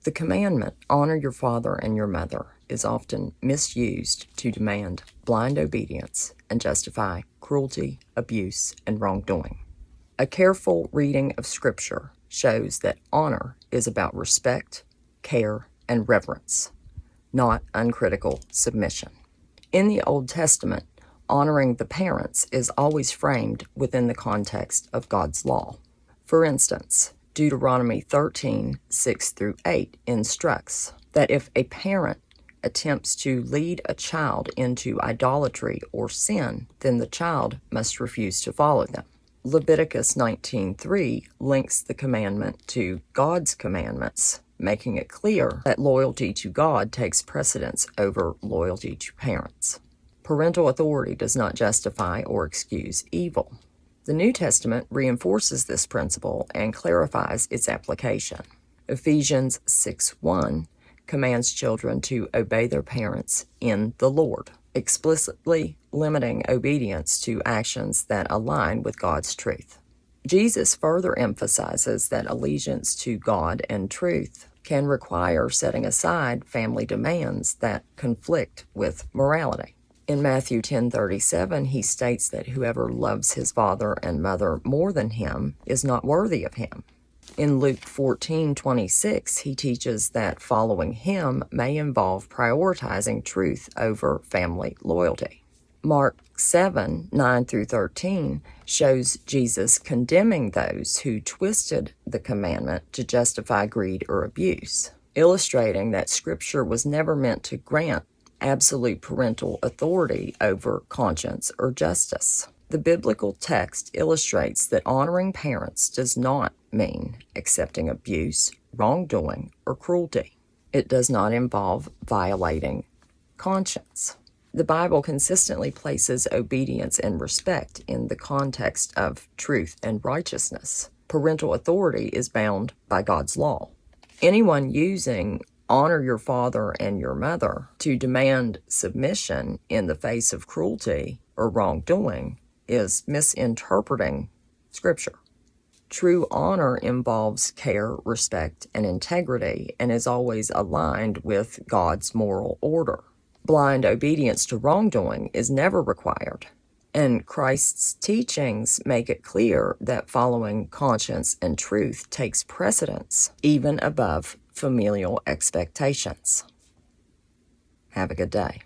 The commandment, honor your father and your mother, is often misused to demand blind obedience and justify cruelty, abuse, and wrongdoing. A careful reading of Scripture shows that honor is about respect, care, and reverence, not uncritical submission. In the Old Testament, honoring the parents is always framed within the context of God's law. For instance, Deuteronomy 13, 6-8 instructs that if a parent attempts to lead a child into idolatry or sin, then the child must refuse to follow them. Leviticus 19:3 links the commandment to God's commandments, making it clear that loyalty to God takes precedence over loyalty to parents. Parental authority does not justify or excuse evil. The New Testament reinforces this principle and clarifies its application. Ephesians 6:1 commands children to obey their parents in the Lord, explicitly limiting obedience to actions that align with God's truth. Jesus further emphasizes that allegiance to God and truth can require setting aside family demands that conflict with morality. In Matthew 10:37, he states that whoever loves his father and mother more than him is not worthy of him. In Luke 14:26, he teaches that following him may involve prioritizing truth over family loyalty. Mark 7:9-13 shows Jesus condemning those who twisted the commandment to justify greed or abuse, illustrating that Scripture was never meant to grant absolute parental authority over conscience or justice. The biblical text illustrates that honoring parents does not mean accepting abuse, wrongdoing, or cruelty. It does not involve violating conscience. The Bible consistently places obedience and respect in the context of truth and righteousness. Parental authority is bound by God's law. Anyone using honor your father and your mother to demand submission in the face of cruelty or wrongdoing is misinterpreting Scripture. True honor involves care, respect, and integrity and is always aligned with God's moral order. Blind obedience to wrongdoing is never required, and Christ's teachings make it clear that following conscience and truth takes precedence even above familial expectations. Have a good day.